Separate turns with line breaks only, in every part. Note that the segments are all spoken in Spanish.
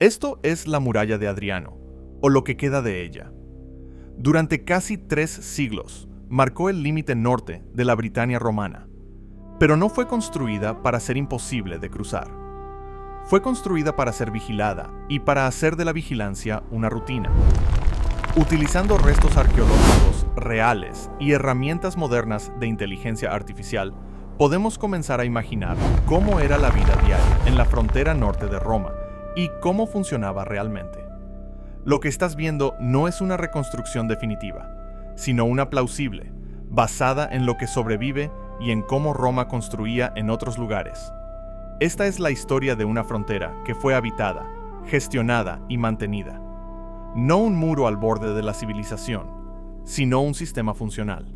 Esto es la muralla de Adriano, o lo que queda de ella. Durante casi 3 siglos, marcó el límite norte de la Britania romana, pero no fue construida para ser imposible de cruzar. Fue construida para ser vigilada y para hacer de la vigilancia una rutina. Utilizando restos arqueológicos reales y herramientas modernas de inteligencia artificial, podemos comenzar a imaginar cómo era la vida diaria en la frontera norte de Roma y cómo funcionaba realmente. Lo que estás viendo no es una reconstrucción definitiva, sino una plausible, basada en lo que sobrevive y en cómo Roma construía en otros lugares. Esta es la historia de una frontera que fue habitada, gestionada y mantenida. No un muro al borde de la civilización, sino un sistema funcional.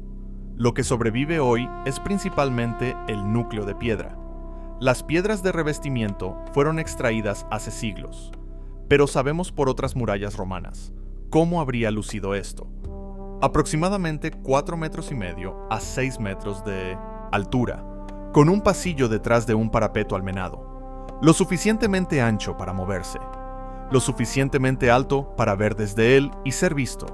Lo que sobrevive hoy es principalmente el núcleo de piedra. Las piedras de revestimiento fueron extraídas hace siglos, pero sabemos por otras murallas romanas cómo habría lucido esto. Aproximadamente 4,5 metros a 6 metros de altura, con un pasillo detrás de un parapeto almenado, lo suficientemente ancho para moverse, lo suficientemente alto para ver desde él y ser visto.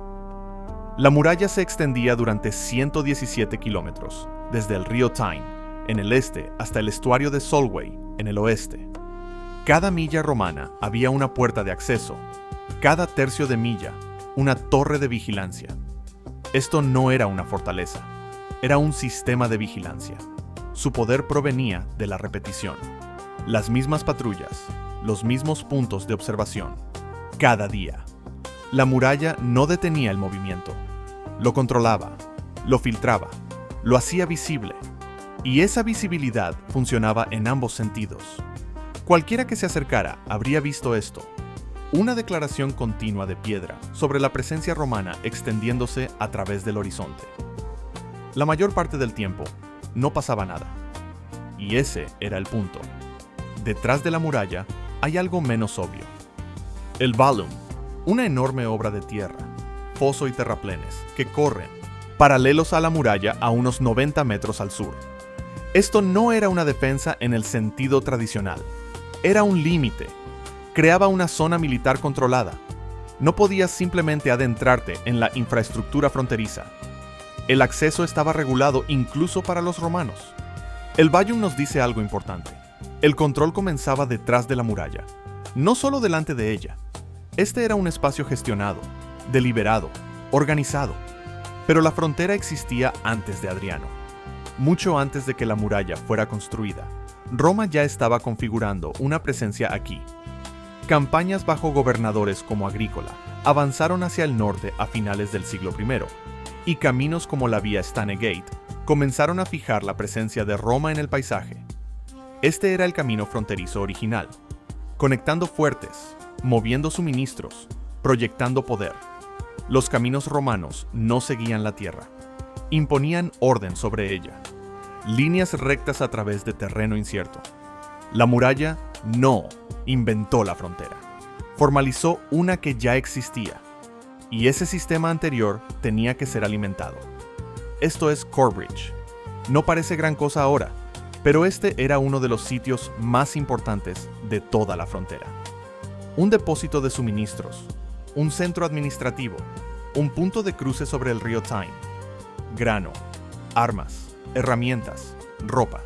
La muralla se extendía durante 117 kilómetros, desde el río Tyne, en el este, hasta el estuario de Solway, en el oeste. Cada milla romana había una puerta de acceso, cada tercio de milla, una torre de vigilancia. Esto no era una fortaleza, era un sistema de vigilancia. Su poder provenía de la repetición. Las mismas patrullas, los mismos puntos de observación, cada día. La muralla no detenía el movimiento, lo controlaba, lo filtraba, lo hacía visible, y esa visibilidad funcionaba en ambos sentidos. Cualquiera que se acercara habría visto esto, una declaración continua de piedra sobre la presencia romana extendiéndose a través del horizonte. La mayor parte del tiempo no pasaba nada, y ese era el punto. Detrás de la muralla hay algo menos obvio. El Vallum, una enorme obra de tierra, foso y terraplenes que corren paralelos a la muralla a unos 90 metros al sur. Esto no era una defensa en el sentido tradicional, era un límite. Creaba una zona militar controlada. No podías simplemente adentrarte en la infraestructura fronteriza. El acceso estaba regulado incluso para los romanos. El Vallum nos dice algo importante. El control comenzaba detrás de la muralla, no solo delante de ella. Este era un espacio gestionado, deliberado, organizado. Pero la frontera existía antes de Adriano. Mucho antes de que la muralla fuera construida, Roma ya estaba configurando una presencia aquí. Campañas bajo gobernadores como Agrícola avanzaron hacia el norte a finales del siglo I, y caminos como la vía Stanegate comenzaron a fijar la presencia de Roma en el paisaje. Este era el camino fronterizo original, conectando fuertes, moviendo suministros, proyectando poder. Los caminos romanos no seguían la tierra, imponían orden sobre ella, líneas rectas a través de terreno incierto. La muralla no inventó la frontera, formalizó una que ya existía, y ese sistema anterior tenía que ser alimentado. Esto es Corbridge. No parece gran cosa ahora, pero este era uno de los sitios más importantes de toda la frontera. Un depósito de suministros, un centro administrativo, un punto de cruce sobre el río Tyne, grano, armas, herramientas, ropa.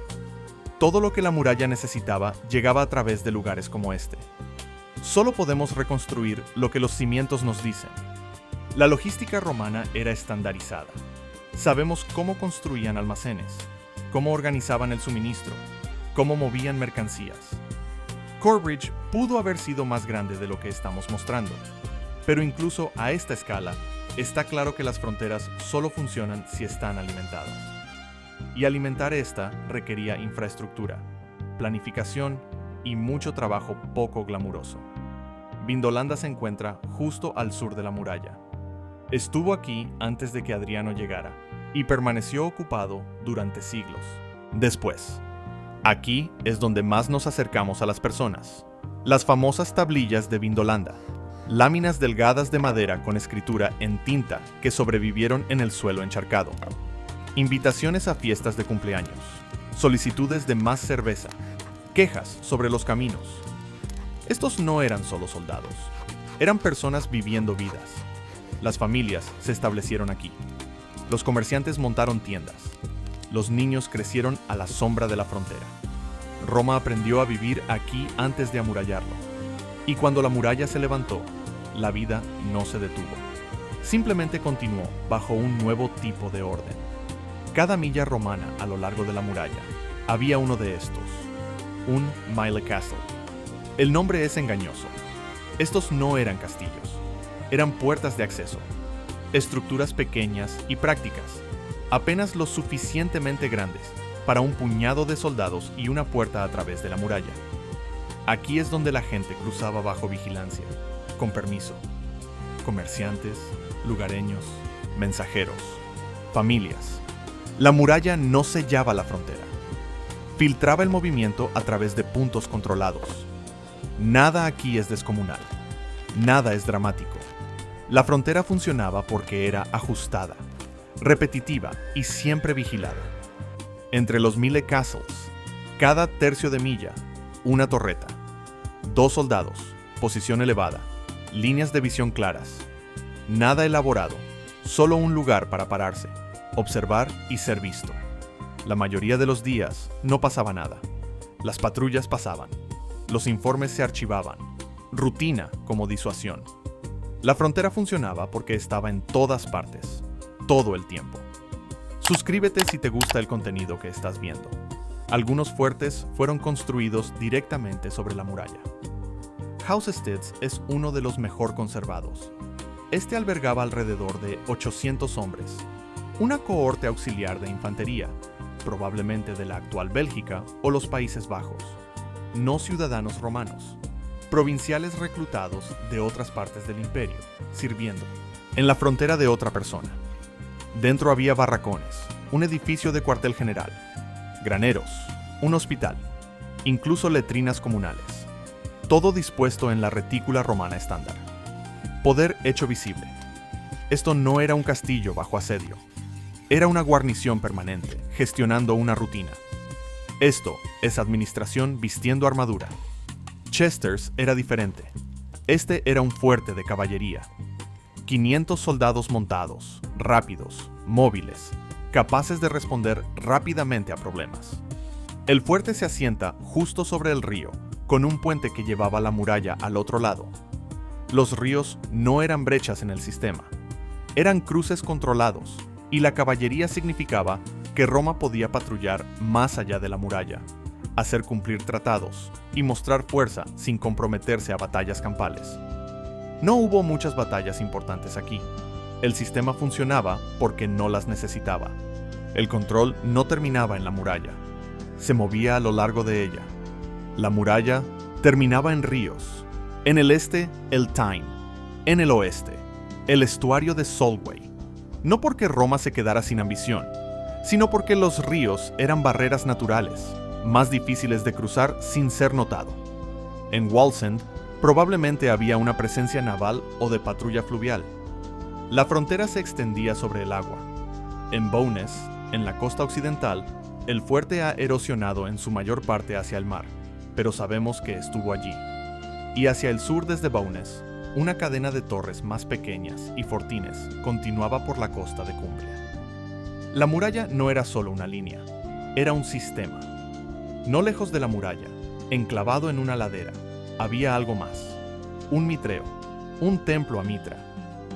Todo lo que la muralla necesitaba llegaba a través de lugares como este. Solo podemos reconstruir lo que los cimientos nos dicen. La logística romana era estandarizada. Sabemos cómo construían almacenes, cómo organizaban el suministro, cómo movían mercancías. Corbridge pudo haber sido más grande de lo que estamos mostrando, pero incluso a esta escala, está claro que las fronteras solo funcionan si están alimentadas. Y alimentar esta requería infraestructura, planificación y mucho trabajo poco glamuroso. Vindolanda se encuentra justo al sur de la muralla. Estuvo aquí antes de que Adriano llegara y permaneció ocupado durante siglos. Después, aquí es donde más nos acercamos a las personas. Las famosas tablillas de Vindolanda, láminas delgadas de madera con escritura en tinta que sobrevivieron en el suelo encharcado. Invitaciones a fiestas de cumpleaños, solicitudes de más cerveza, quejas sobre los caminos. Estos no eran solo soldados, eran personas viviendo vidas. Las familias se establecieron aquí. Los comerciantes montaron tiendas. Los niños crecieron a la sombra de la frontera. Roma aprendió a vivir aquí antes de amurallarlo. Y cuando la muralla se levantó, la vida no se detuvo. Simplemente continuó bajo un nuevo tipo de orden. Cada milla romana a lo largo de la muralla había uno de estos, un Mile Castle. El nombre es engañoso. Estos no eran castillos, eran puertas de acceso, estructuras pequeñas y prácticas, apenas lo suficientemente grandes para un puñado de soldados y una puerta a través de la muralla. Aquí es donde la gente cruzaba bajo vigilancia, con permiso. Comerciantes, lugareños, mensajeros, familias. La muralla no sellaba la frontera. Filtraba el movimiento a través de puntos controlados. Nada aquí es descomunal. Nada es dramático. La frontera funcionaba porque era ajustada, repetitiva y siempre vigilada. Entre los Mile Castles, cada tercio de milla, una torreta, 2 soldados, posición elevada, líneas de visión claras. Nada elaborado, solo un lugar para pararse, observar y ser visto. La mayoría de los días no pasaba nada. Las patrullas pasaban. Los informes se archivaban. Rutina como disuasión. La frontera funcionaba porque estaba en todas partes, todo el tiempo. Suscríbete si te gusta el contenido que estás viendo. Algunos fuertes fueron construidos directamente sobre la muralla. House Estides es uno de los mejor conservados. Este albergaba alrededor de 800 hombres, una cohorte auxiliar de infantería, probablemente de la actual Bélgica o los Países Bajos, no ciudadanos romanos, provinciales reclutados de otras partes del imperio, sirviendo en la frontera de otra persona. Dentro había barracones, un edificio de cuartel general, graneros, un hospital, incluso letrinas comunales, todo dispuesto en la retícula romana estándar. Poder hecho visible. Esto no era un castillo bajo asedio, era una guarnición permanente, gestionando una rutina. Esto es administración vistiendo armadura. Chester's era diferente. Este era un fuerte de caballería. 500 soldados montados, rápidos, móviles, capaces de responder rápidamente a problemas. El fuerte se asienta justo sobre el río, con un puente que llevaba la muralla al otro lado. Los ríos no eran brechas en el sistema, eran cruces controlados, y la caballería significaba que Roma podía patrullar más allá de la muralla, hacer cumplir tratados y mostrar fuerza sin comprometerse a batallas campales. No hubo muchas batallas importantes aquí. El sistema funcionaba porque no las necesitaba. El control no terminaba en la muralla, se movía a lo largo de ella. La muralla terminaba en ríos. En el este, el Tyne. En el oeste, el estuario de Solway. No porque Roma se quedara sin ambición, sino porque los ríos eran barreras naturales, más difíciles de cruzar sin ser notado. En Wallsend, probablemente había una presencia naval o de patrulla fluvial. La frontera se extendía sobre el agua. En Bowness, en la costa occidental, el fuerte ha erosionado en su mayor parte hacia el mar, pero sabemos que estuvo allí. Y hacia el sur desde Bowness, una cadena de torres más pequeñas y fortines continuaba por la costa de Cumbria. La muralla no era solo una línea, era un sistema. No lejos de la muralla, enclavado en una ladera, había algo más. Un mitreo, un templo a Mitra,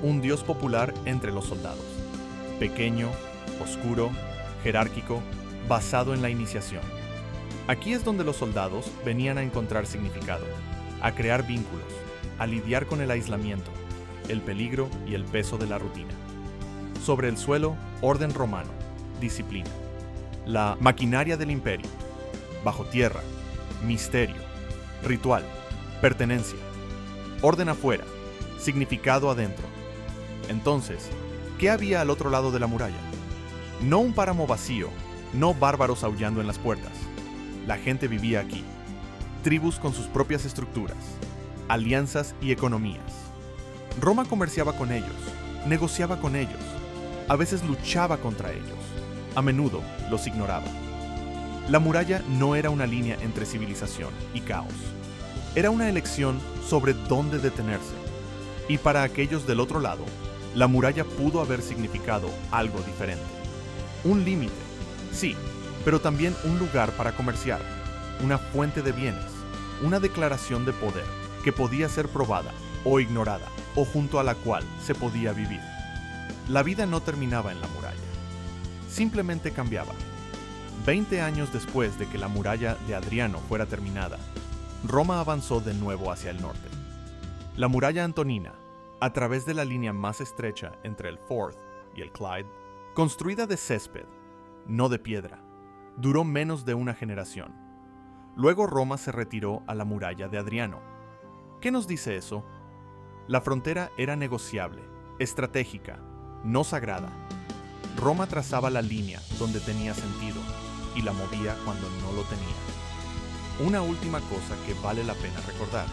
un dios popular entre los soldados. Pequeño, oscuro, jerárquico, basado en la iniciación. Aquí es donde los soldados venían a encontrar significado, a crear vínculos, a lidiar con el aislamiento, el peligro y el peso de la rutina. Sobre el suelo, orden romano, disciplina. La maquinaria del imperio. Bajo tierra, misterio, ritual, pertenencia. Orden afuera, significado adentro. Entonces, ¿qué había al otro lado de la muralla? No un páramo vacío, no bárbaros aullando en las puertas. La gente vivía aquí. Tribus con sus propias estructuras, alianzas y economías. Roma comerciaba con ellos, negociaba con ellos, a veces luchaba contra ellos, a menudo los ignoraba. La muralla no era una línea entre civilización y caos. Era una elección sobre dónde detenerse. Y para aquellos del otro lado, la muralla pudo haber significado algo diferente. Un límite, sí, pero también un lugar para comerciar, una fuente de bienes, una declaración de poder que podía ser probada o ignorada, o junto a la cual se podía vivir. La vida no terminaba en la muralla, simplemente cambiaba. 20 años después de que la muralla de Adriano fuera terminada, Roma avanzó de nuevo hacia el norte. La muralla antonina, a través de la línea más estrecha entre el Forth y el Clyde, construida de césped, no de piedra, duró menos de una generación. Luego Roma se retiró a la muralla de Adriano. ¿Qué nos dice eso? La frontera era negociable, estratégica, no sagrada. Roma trazaba la línea donde tenía sentido y la movía cuando no lo tenía. Una última cosa que vale la pena recordar.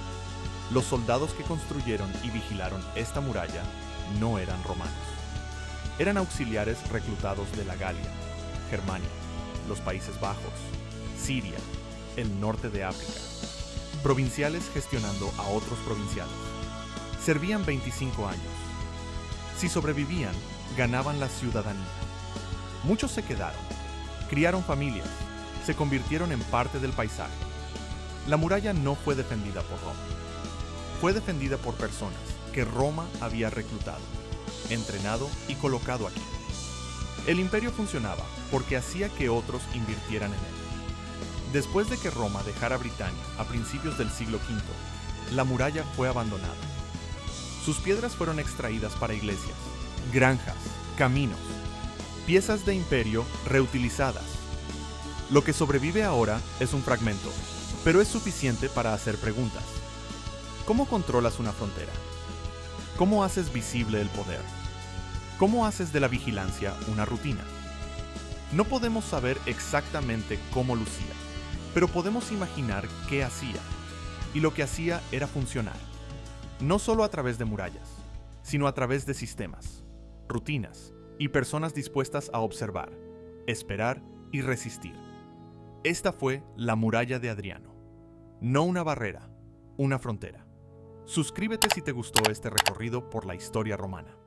Los soldados que construyeron y vigilaron esta muralla no eran romanos. Eran auxiliares reclutados de la Galia, Germania, los Países Bajos, Siria, el norte de África. Provinciales gestionando a otros provinciales. Servían 25 años. Si sobrevivían, ganaban la ciudadanía. Muchos se quedaron, criaron familias, se convirtieron en parte del paisaje. La muralla no fue defendida por Roma. Fue defendida por personas que Roma había reclutado, entrenado y colocado aquí. El imperio funcionaba porque hacía que otros invirtieran en él. Después de que Roma dejara Britania a principios del siglo V, la muralla fue abandonada. Sus piedras fueron extraídas para iglesias, granjas, caminos, piezas de imperio reutilizadas. Lo que sobrevive ahora es un fragmento, pero es suficiente para hacer preguntas. ¿Cómo controlas una frontera? ¿Cómo haces visible el poder? ¿Cómo haces de la vigilancia una rutina? No podemos saber exactamente cómo lucía, pero podemos imaginar qué hacía. Y lo que hacía era funcionar. No solo a través de murallas, sino a través de sistemas, rutinas y personas dispuestas a observar, esperar y resistir. Esta fue la muralla de Adriano. No una barrera, una frontera. Suscríbete si te gustó este recorrido por la historia romana.